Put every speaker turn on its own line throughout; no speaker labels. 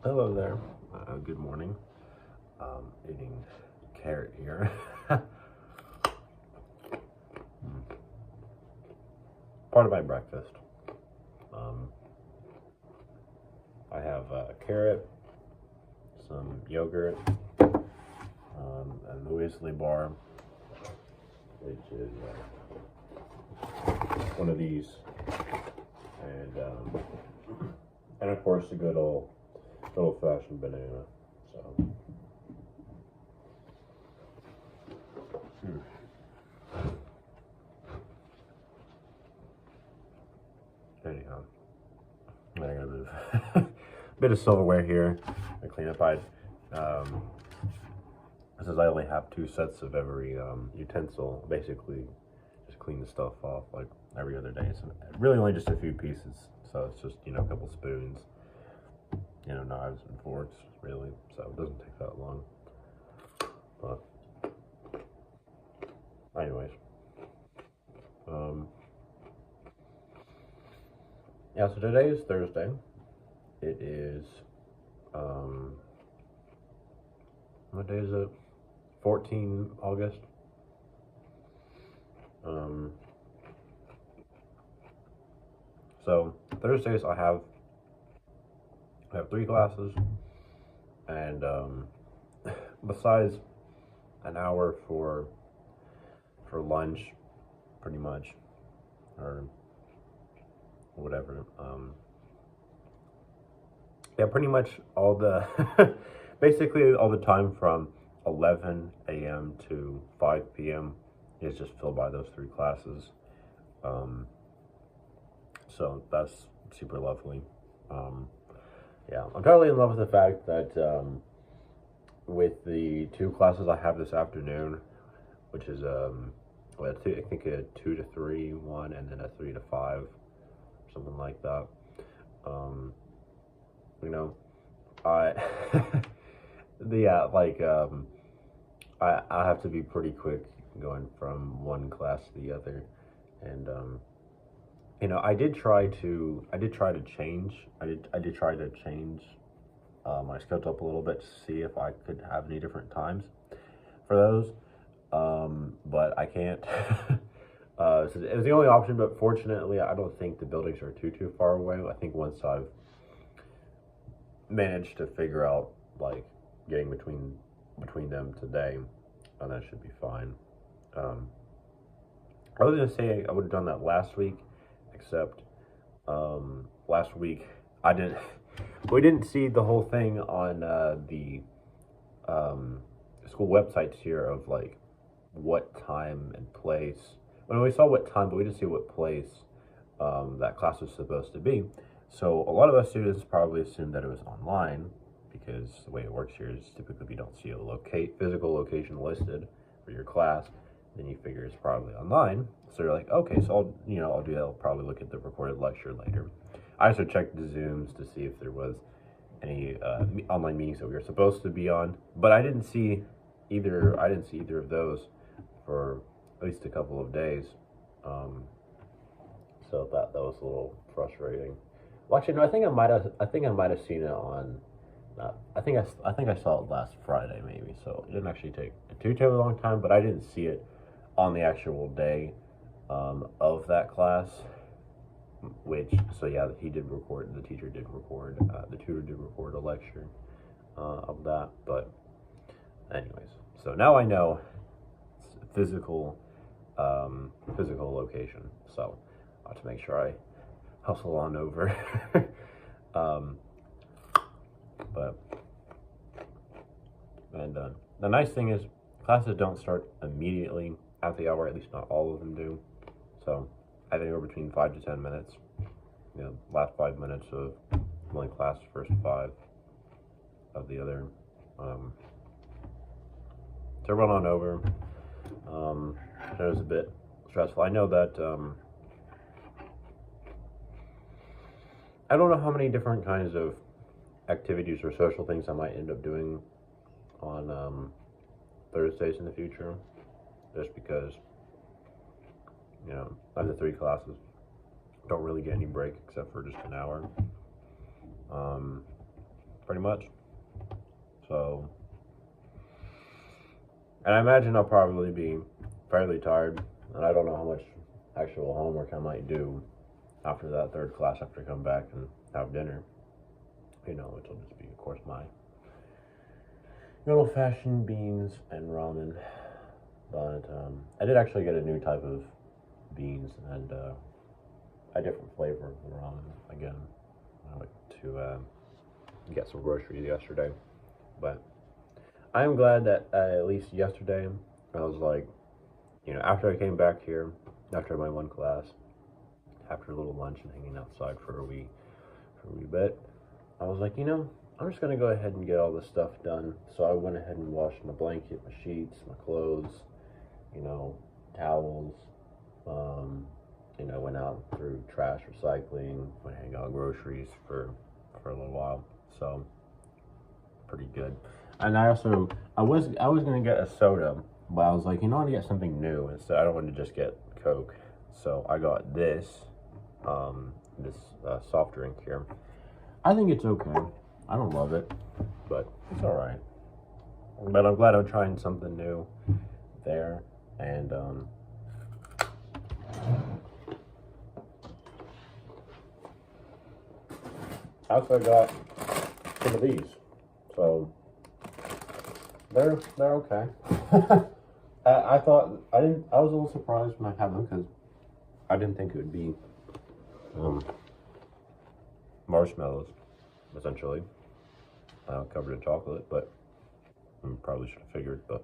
Hello there. Good morning. Eating carrot here. Part of my breakfast. Um, I have carrot, some yogurt, and the muesli bar, which is one of these, and and of course the good old-fashioned banana. So. Anyhow, I gotta move. Bit of silverware here. I clean up. Since I only have two sets of every utensil, basically just clean the stuff off like every other day. So really only just a few pieces. So it's just a couple spoons, knives and forks, really. So it doesn't take that long. But anyways, yeah. So today is Thursday. It is what day is it? 14 August. So Thursdays I have three classes, and besides an hour for lunch, pretty much, or whatever. Yeah, pretty much all the basically all the time from 11 a.m. to 5 p.m. is just filled by those three classes. So that's super lovely. Yeah, I'm totally in love with the fact that with the two classes I have this afternoon, which is I think a 2 to 3 one, and then a 3 to 5, something like that. You know, I I have to be pretty quick going from one class to the other, and I did try to change. I did try to change my schedule up a little bit to see if I could have any different times for those, but I can't. So it was the only option, but fortunately, I don't think the buildings are too far away. I think once I've managed to figure out like getting between them today, that should be fine. I was gonna say I would have done that last week, except last week I didn't. We didn't see the whole thing on the school websites here of like what time and place. Well, we saw what time, but we didn't see what place that class was supposed to be. So a lot of us students probably assumed that it was online, because the way it works here is typically if you don't see a physical location listed for your class, then you figure it's probably online. So you're like, okay, so I'll do that. I'll probably look at the recorded lecture later. I also checked the Zooms to see if there was any online meetings that we were supposed to be on, but I didn't see either. I didn't see either of those for at least a couple of days. So that was a little frustrating. Well, actually, no. I think I might have seen it on. I think I saw it last Friday, maybe. So it didn't actually take a too terribly long time, but I didn't see it on the actual day of that class. So yeah, he did record. The teacher did record. The tutor did record a lecture of that. But anyways, so now I know it's physical location. So I have to make sure I hustle on over. um, but and the nice thing is classes don't start immediately at the hour. At least not all of them do. So I think we're between 5 to 10 minutes. Last 5 minutes of one class, first 5 of the other. To run on over. It was a bit stressful. I know that I don't know how many different kinds of activities or social things I might end up doing on Thursdays in the future, just because I have the 3 classes, don't really get any break except for just an hour. pretty much. So, and I imagine I'll probably be fairly tired, and I don't know how much actual homework I might do after that third class after I come back and have dinner. You know, which will just be, of course, my good old-fashioned beans and ramen. But I did actually get a new type of beans and a different flavor of the ramen again. I went to get some groceries yesterday, but I am glad that at least yesterday I was like, you know, after I came back here, after my one class, after a little lunch and hanging outside for a wee bit, I was like, you know, I'm just gonna go ahead and get all this stuff done. So I went ahead and washed my blanket, my sheets, my clothes, you know, towels. You know, went out through trash recycling, went hang out groceries for a little while. So pretty good. And I was gonna get a soda, but I was like, you know, I want to get something new. Instead, I don't want to just get Coke. So I got this soft drink here. I think it's okay. I don't love it, but it's all right. But I'm glad I'm trying something new there. And I also got some of these, so they're okay. I thought I was a little surprised when I had them because I didn't think it would be marshmallows, essentially, covered in chocolate, but I probably should have figured, but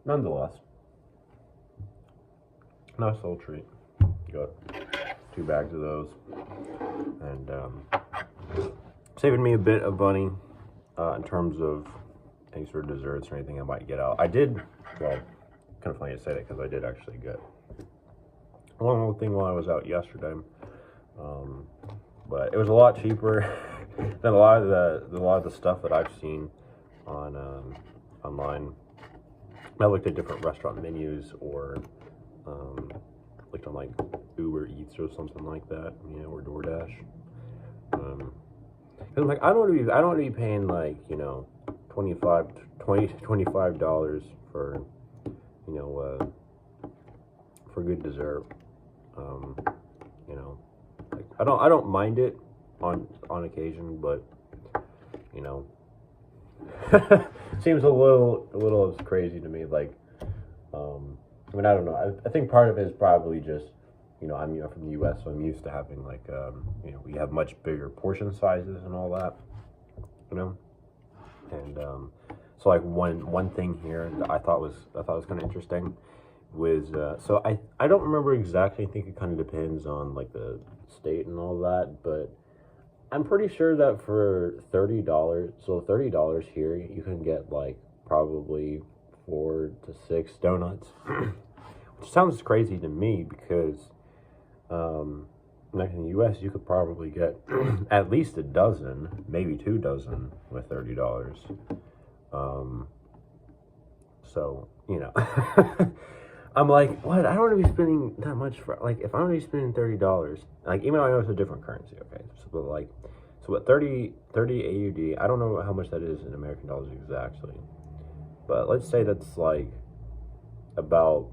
nonetheless, nice little treat. Got 2 bags of those, and saving me a bit of money in terms of any sort of desserts or anything I might get out. I did, well, kind of funny to say that because I did actually get one little thing while I was out yesterday, but it was a lot cheaper than a lot of the stuff that I've seen on online. I looked at different restaurant menus or looked on like Uber Eats or something like that, you know, or DoorDash. Cause I'm like, I don't want to be paying like, you know, $25 for, you know, for good dessert. You know, like I don't mind it on occasion, but you know, seems a little crazy to me. Like, I mean, I don't know. I think part of it is probably just, you know, I'm from the U.S., so I'm used to having like, you know, we have much bigger portion sizes and all that, you know, and so like one thing here that I thought was kind of interesting was so I don't remember exactly. I think it kind of depends on like the state and all that, but I'm pretty sure that for $30, so $30 here, you can get like probably 4 to 6 donuts, which sounds crazy to me because like in the U.S. you could probably get at least a dozen, maybe 2 dozen with $30. So you know, I'm like, what? I don't want to be spending that much for, like, if I'm going to be spending $30, like, even though I know it's a different currency, okay, so, but like, so what, 30 AUD, I don't know how much that is in American dollars exactly, but let's say that's like about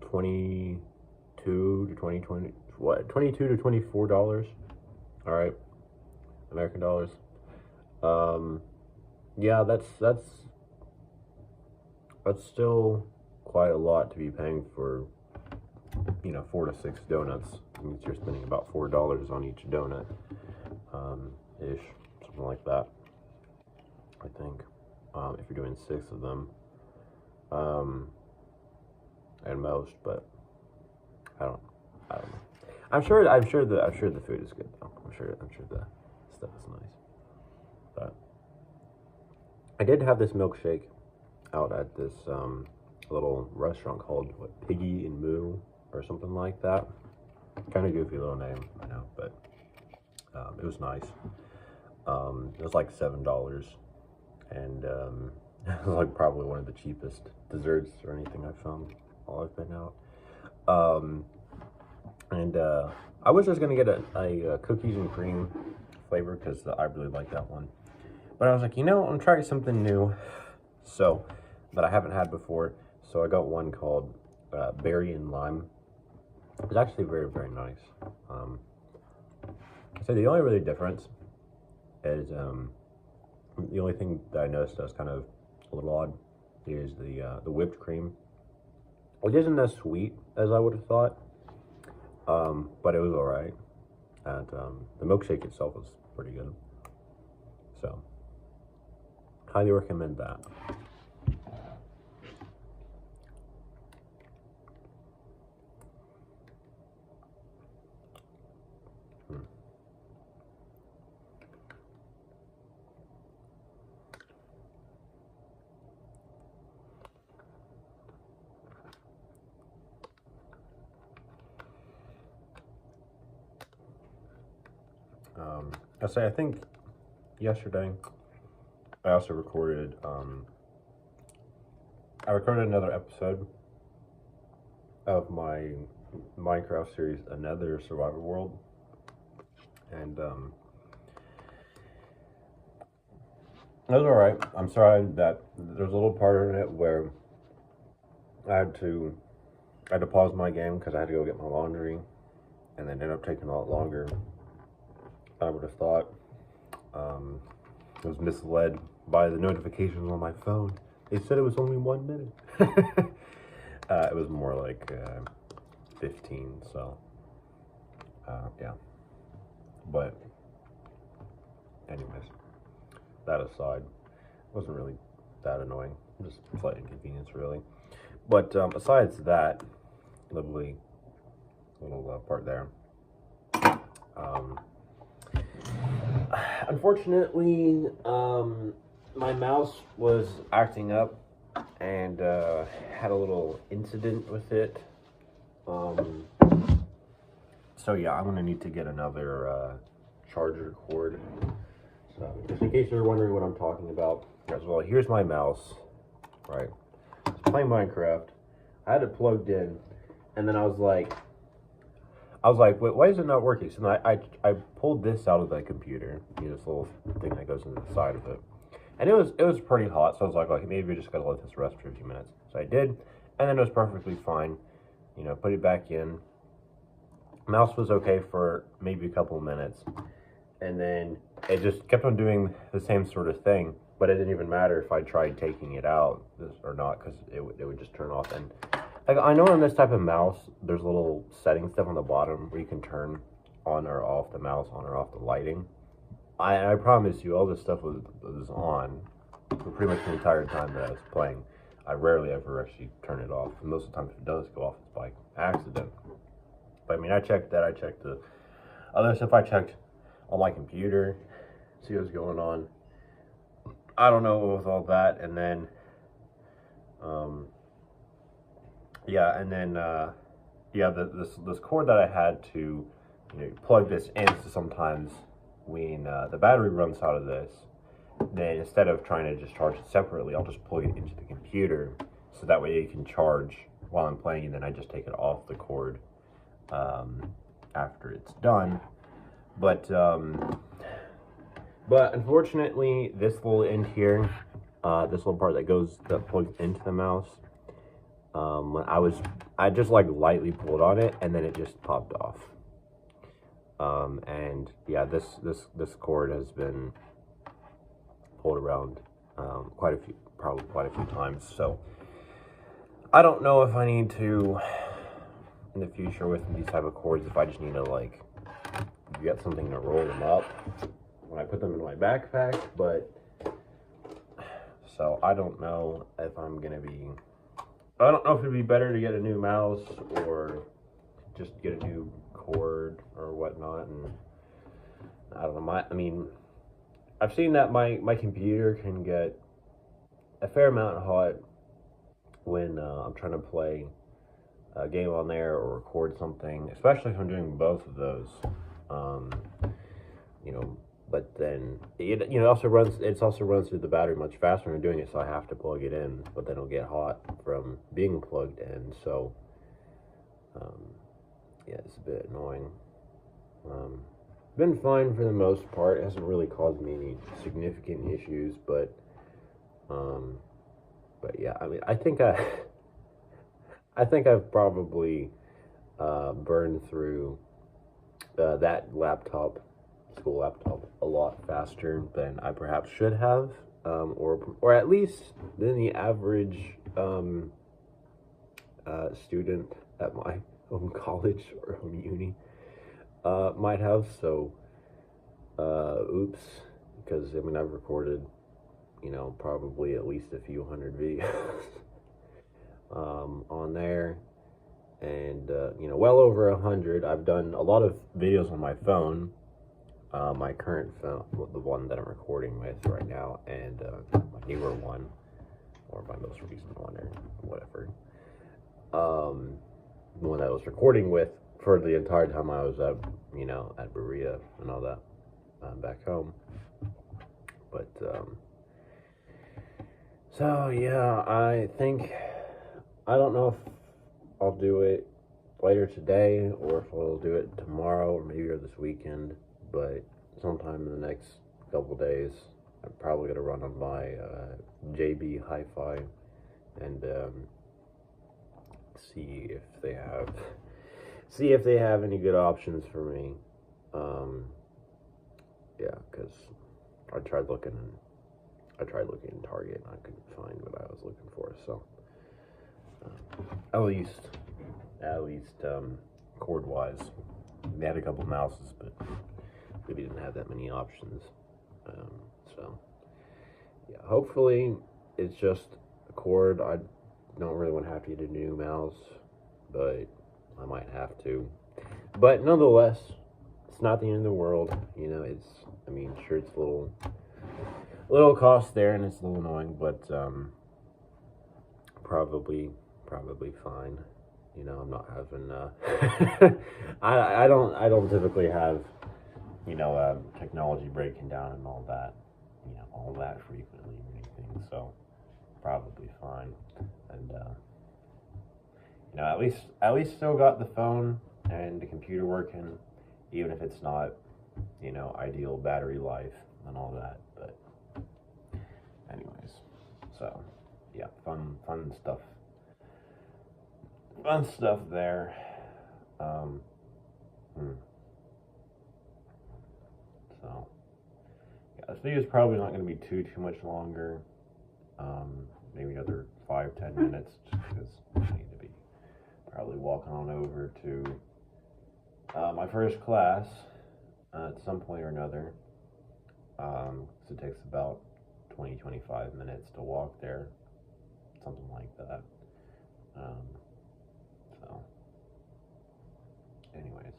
22 to 24 dollars, all right, American dollars. Yeah, that's still quite a lot to be paying for, you know, 4 to 6 donuts. It means you're spending about $4 on each donut, ish, something like that, I think, if you're doing 6 of them, at most. But I don't know. I'm sure the food is good though. I'm sure the stuff is nice. But I did have this milkshake out at this little restaurant called Piggy and Moo or something like that. Kind of goofy little name, I know, but it was nice. It was like $7, and it was like probably one of the cheapest desserts or anything I found while I've been out. And I was just gonna get a cookies and cream flavor because I really like that one. But I was like, you know, I'm trying something new, so that I haven't had before. So I got one called berry and lime. It's actually very, very nice. So the only really difference is the only thing that I noticed that was kind of a little odd is the whipped cream, which isn't as sweet as I would have thought, but it was all right. And the milkshake itself was pretty good. So, highly recommend that. I think yesterday I also recorded another episode of my Minecraft series, Another Survivor World, and that was alright. I'm sorry that there's a little part in it where I had to pause my game because I had to go get my laundry, and then ended up taking a lot longer than I would have thought. I was misled by the notifications on my phone. They said it was only 1 minute. It was more like 15, so yeah. But anyways, that aside, it wasn't really that annoying. Just slight inconvenience, really. But besides that lovely little part there, unfortunately, my mouse was acting up and had a little incident with it. So yeah, I'm gonna need to get another charger cord. So just in case you're wondering what I'm talking about as well, here's my mouse, right? I was playing Minecraft. I had it plugged in, and then I was like, wait, why is it not working? So then I pulled this out of the computer, you know, this little thing that goes into the side of it, and it was pretty hot. So I was like, okay, maybe we just gotta let this rest for a few minutes. So I did, and then it was perfectly fine. You know, put it back in. Mouse was okay for maybe a couple of minutes, and then it just kept on doing the same sort of thing. But it didn't even matter if I tried taking it out or not, because it would just turn off. And like, I know on this type of mouse, there's a little setting stuff on the bottom where you can turn on or off the mouse, on or off the lighting. I promise you, all this stuff was on for pretty much the entire time that I was playing. I rarely ever actually turn it off. And most of the time, if it does go off, it's by accident. But I mean, I checked that. I checked the other stuff. I checked on my computer, see what's going on. I don't know with all that. And then, yeah, and then, yeah, this cord that I had to, you know, plug this in. So sometimes when the battery runs out of this, then instead of trying to just charge it separately, I'll just plug it into the computer, so that way it can charge while I'm playing, and then I just take it off the cord after it's done. But unfortunately, this little end here, this little part that plugs into the mouse, when I just like lightly pulled on it, and then it just popped off. And yeah, this cord has been pulled around probably quite a few times. So I don't know if I need to, in the future with these type of cords, if I just need to like get something to roll them up when I put them in my backpack. But so I don't know if I'm gonna be, I don't know if it'd be better to get a new mouse or just get a new cord or whatnot. And I don't know, I mean, I've seen that my computer can get a fair amount hot when I'm trying to play a game on there or record something, especially if I'm doing both of those. You know, but then it also runs. It also runs through the battery much faster when doing it, so I have to plug it in. But then it'll get hot from being plugged in. So yeah, it's a bit annoying. Been fine for the most part. It hasn't really caused me any significant issues, but yeah, I mean, I think I've probably burned through that laptop, school laptop, a lot faster than I perhaps should have, or at least than the average student at my home college or home uni might have. So, oops, because I mean I've recorded, probably at least a few hundred videos on there, and well over 100. I've done a lot of videos on my phone, my current phone, the one that I'm recording with right now, and my newer one, or my most recent one, or whatever. The one that I was recording with for the entire time I was at, at Berea and all that, back home. But so yeah, I don't know if I'll do it later today or if I'll do it tomorrow or maybe this weekend, but sometime in the next couple days I'm probably gonna run on my JB Hi-Fi and see if they have any good options for me. Yeah, because I tried looking in Target and I couldn't find what I was looking for. So at least cord wise, they had a couple mouses, but maybe didn't have that many options. So yeah, hopefully it's just a cord. I don't really want to have to get a new mouse, but I might have to. But nonetheless, it's not the end of the world. Sure, it's a little cost there, and it's a little annoying, but probably fine. I'm not having I don't typically have technology breaking down and all that frequently or anything, so probably fine. And at least still got the phone and the computer working, even if it's not ideal battery life and all that. But anyways, so yeah, fun stuff there. So yeah, this video is probably not going to be too much longer. Maybe another 5-10 minutes, just because I need to be probably walking on over to my first class at some point or another. So it takes about 20-25 minutes to walk there, something like that. So anyways,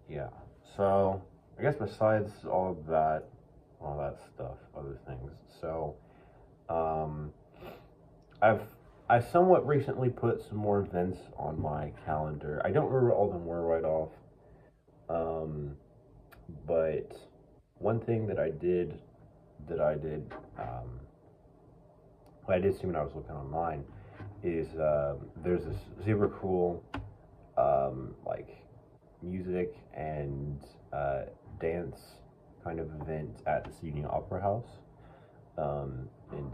yeah, so I guess besides all that stuff, other things, so I somewhat recently put some more events on my calendar. I don't remember all of them were right off, but one thing that I did what I did see when I was looking online is there's this super cool like music and dance kind of event at the Sydney Opera House in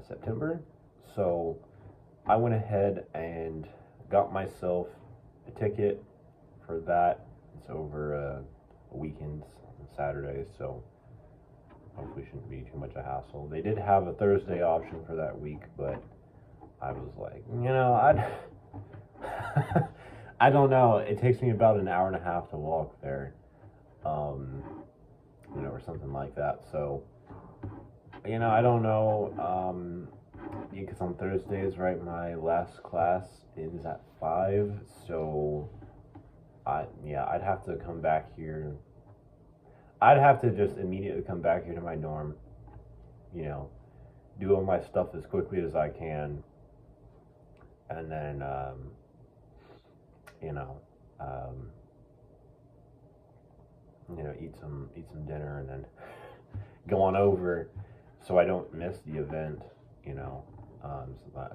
September. So I went ahead and got myself a ticket for that. It's over weekends, Saturdays, so hopefully shouldn't be too much a hassle. They did have a Thursday option for that week, but I was like, I don't know. It takes me about an hour and a half to walk there, or something like that. So, I don't know. Because on Thursdays, right, my last class ends at 5, so I'd have to come back here. I'd have to just immediately come back here to my dorm, do all my stuff as quickly as I can, and then, eat some dinner and then go on over, so I don't miss the event.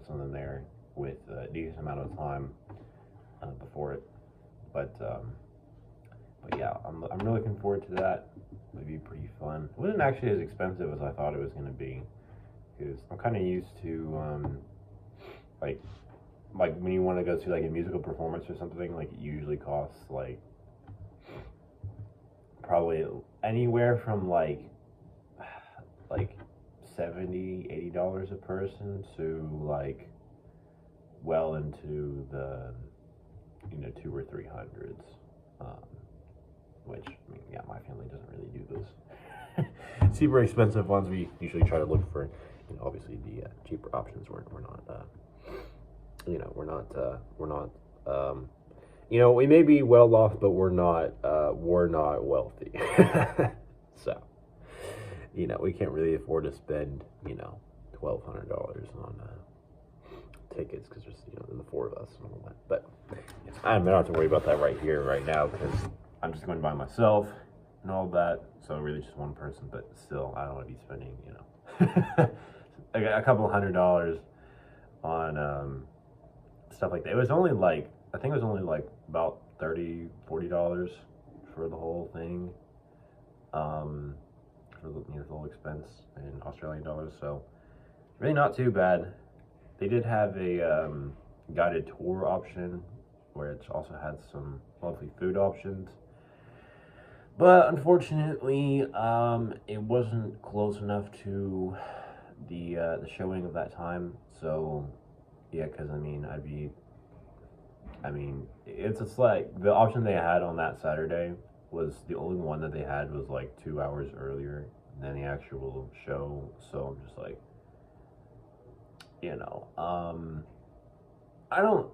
So I'm there with a decent amount of time before it. But yeah, I'm really looking forward to that. It'll be pretty fun. It wasn't actually as expensive as I thought it was going to be, because I'm kind of used to like when you want to go to like a musical performance or something, like it usually costs like probably anywhere from like $70-$80 a person to like well into the two or three hundreds, which I mean, yeah, my family doesn't really do those super expensive ones. We usually try to look for obviously the cheaper options. We're not we may be well off, but we're not wealthy. So we can't really afford to spend $1,200 on tickets, because there's the four of us and all that. But I don't have to worry about that right now, because I'm just going by myself and all that. So really just one person, but still I don't want to be spending a couple $100 on stuff like that. It was only like, I think it was only like about $30-$40 for the whole thing, for the whole expense in Australian dollars. So really not too bad. They did have a guided tour option, where it also had some lovely food options, but unfortunately it wasn't close enough to the showing of that time. So yeah, because it's like the option they had on that Saturday was the only one that they had was like 2 hours earlier than the actual show. So I'm just like, I don't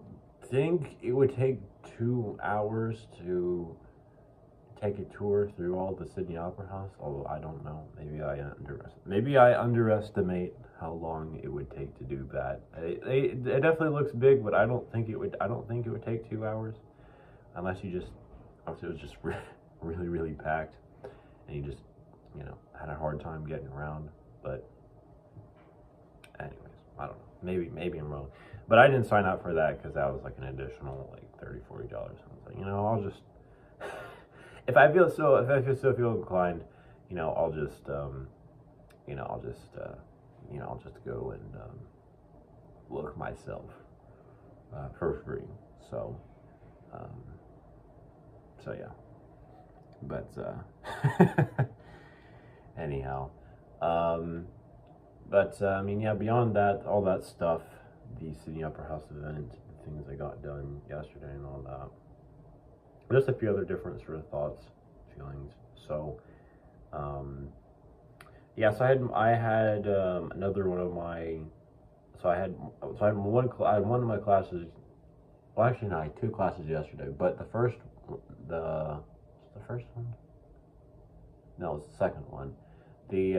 think it would take 2 hours to take a tour through all the Sydney Opera House, although I don't know. Maybe I underestimate how long it would take to do that. It definitely looks big, but I don't think it would take 2 hours, unless it was just really, really packed, and you just had a hard time getting around. But anyways, I don't know. Maybe I'm wrong, but I didn't sign up for that because that was like an additional like $30-$40. I was like, I'll just if I feel so inclined, I'll just go and look myself for free. So yeah, but anyhow, yeah, beyond that, all that stuff, the Sydney Opera House event, the things I got done yesterday and all that, just a few other different sort of thoughts, feelings. So so I had another one of my, I had one of my classes. Well, actually, no, I had two classes yesterday, but the first one? No, it was the second one. The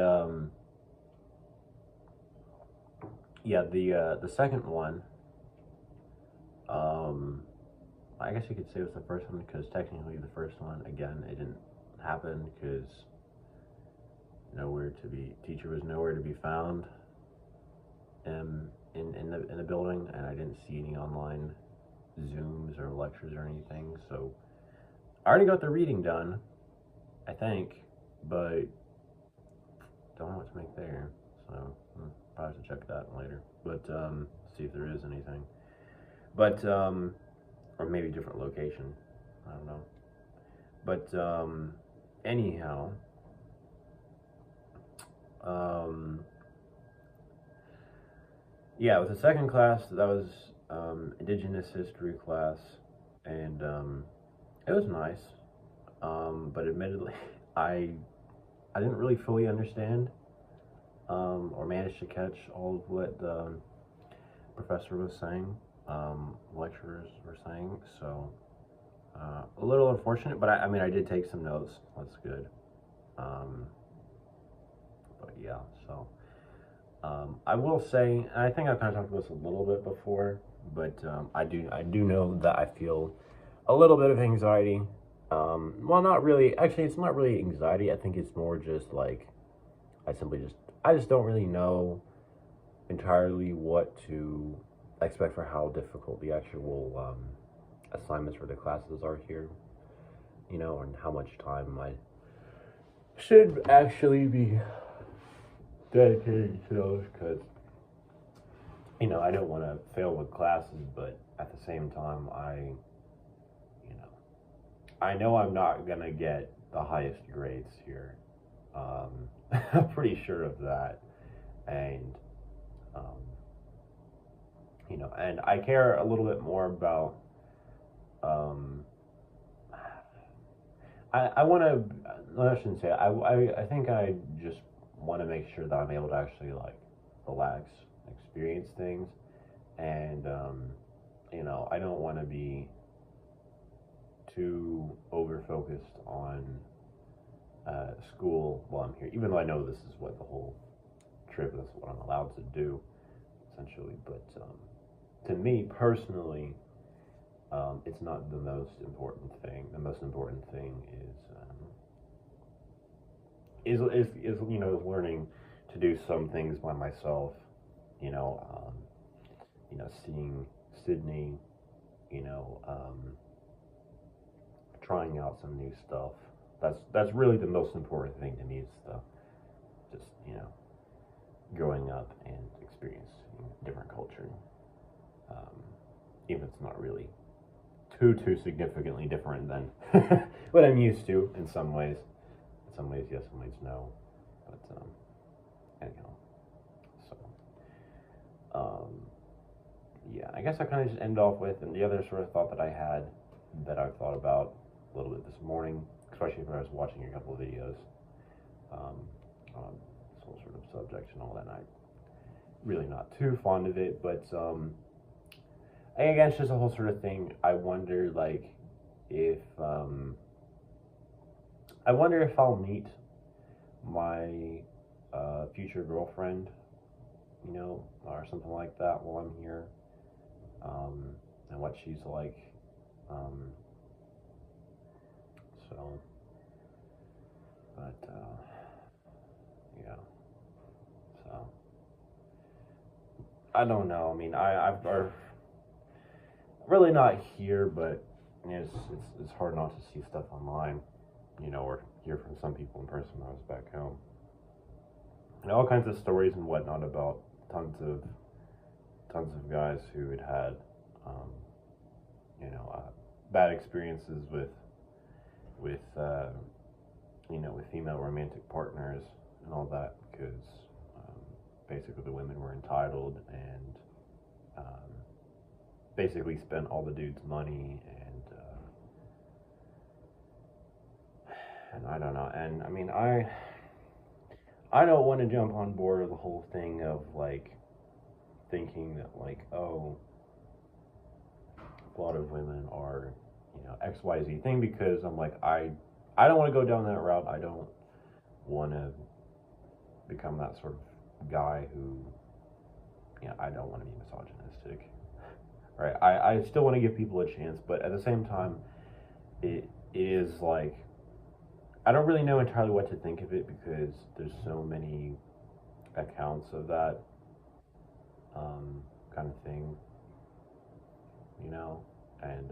second one, I guess you could say it was the first one, because technically the first one, again, it didn't happen because teacher was nowhere to be found in the building, and I didn't see any online Zooms or lectures or anything. So I already got the reading done, I think, but don't know what to make there. So probably have to check that later, but see if there is anything. But or maybe different location, I don't know. But anyhow, yeah, it was the second class. That was Indigenous history class, and it was nice, but admittedly I didn't really fully understand or manage to catch all of what the professor was saying, lecturers were saying. So a little unfortunate, but I did take some notes. That's good. But yeah, so I will say, and I think I've kind of talked about this a little bit before, but I do know that I feel a little bit of anxiety Well, not really. Actually, it's not really anxiety. I think it's more just like I simply just I just don't really know entirely what to expect for how difficult the actual assignments for the classes are here. And how much time I should actually be dedicating to those because I don't want to fail with classes, but at the same time, you know, I know I'm not gonna get the highest grades here. I'm pretty sure of that, and um, and I care a little bit more about. Um, I want to. I shouldn't say. I think I just want to make sure that I'm able to actually like relax, experience things, and I don't want to be too over focused on school while I'm here. Even though I know this is what the whole trip is, what I'm allowed to do, essentially. But to me personally, it's not the most important thing. The most important thing is learning to do some things by myself. You know, um, seeing Sydney. You know, trying out some new stuff. That's really the most important thing to me is the just growing up and experiencing different culture. Um, Even if it's not really too significantly different than what I'm used to in some ways. In some ways, yes, some ways, no. But anyhow, so yeah, I guess I kind of just end off with, and the other sort of thought that I had that I've thought about a little bit this morning, especially when I was watching a couple of videos um, on this whole sort of subject and all that. And I'm really not too fond of it, but again, it's just a whole sort of thing. I wonder, like, if I'll meet my future girlfriend, or something like that while I'm here, and what she's like. So, but yeah. So I don't know. I mean, I've really not here, but it's hard not to see stuff online, or hear from some people in person when I was back home. And all kinds of stories and whatnot about tons of guys who had um, bad experiences with with female romantic partners and all that because basically the women were entitled and um, basically spent all the dude's money and I don't know. And I mean, I don't want to jump on board with the whole thing of like thinking that like, oh, a lot of women are XYZ thing, because I'm like, I don't want to go down that route. I don't want to become that sort of guy who I don't want to be misogynistic, right? I still want to give people a chance, but at the same time, it is like I don't really know entirely what to think of it because there's so many accounts of that kind of thing, and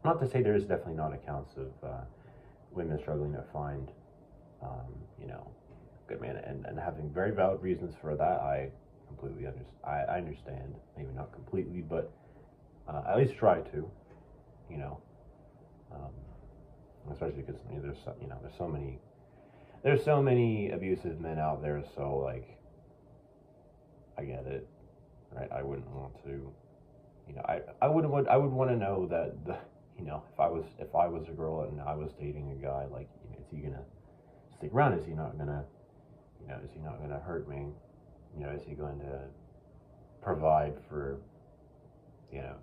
not to say there's definitely not accounts of women struggling to find, good man, and having very valid reasons for that. I completely I understand, maybe not completely, but at least try to, um, especially because there's so many abusive men out there. So like, I get it, right? I wouldn't want to, I would want to know that if I was a girl and I was dating a guy, like, is he gonna stick around? Is he not gonna, hurt me? Is he going to provide for, me and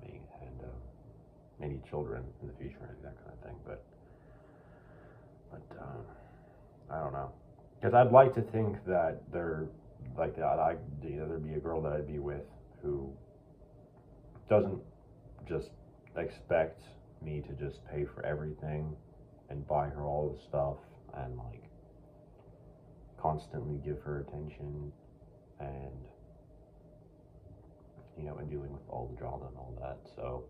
maybe children in the future, and that kind of thing? But I don't know, because I'd like to think that there'd be a girl that I'd be with who doesn't just expect me to just pay for everything and buy her all the stuff and like constantly give her attention and and dealing with all the drama and all that. So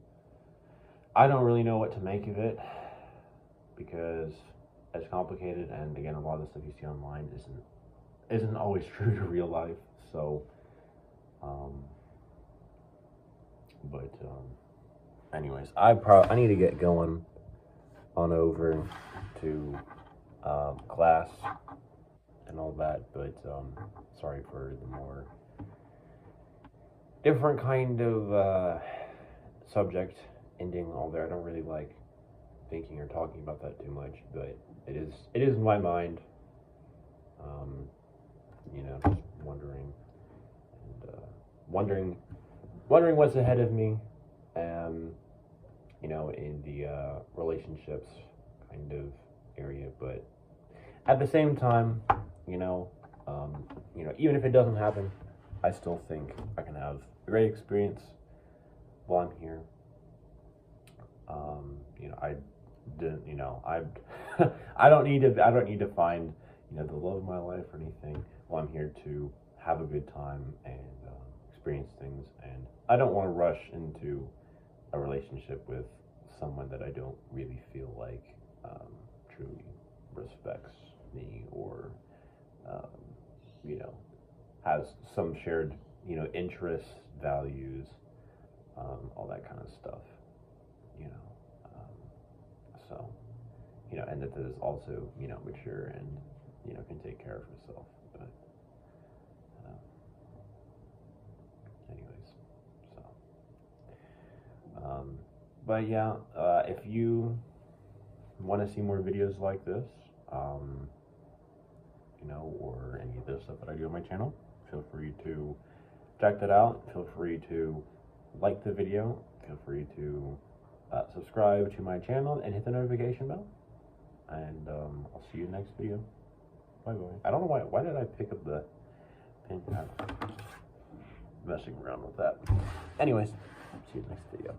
I don't really know what to make of it because it's complicated, and again, a lot of the stuff you see online isn't always true to real life. So anyways, I need to get going on over to class and all that, but sorry for the more different kind of subject ending all there. I don't really like thinking or talking about that too much, but it is in my mind. Just wondering and wondering what's ahead of me, in the relationships kind of area. But at the same time, even if it doesn't happen, I still think I can have a great experience while I'm here. I didn't, I don't need to find, the love of my life or anything. Well, I'm here to have a good time and experience things, and I don't want to rush into a relationship with someone that I don't really feel like truly respects me or has some shared interests, values, all that kind of stuff. So and that is also mature and can take care of herself. But anyways, so but yeah, if you want to see more videos like this, or any of this stuff that I do on my channel, feel free to check that out. Feel free to like the video. Feel free to subscribe to my channel and hit the notification bell. And I'll see you in the next video. Bye bye. I don't know why did I pick up the pen? I'm messing around with that. Anyways, see you in the next video.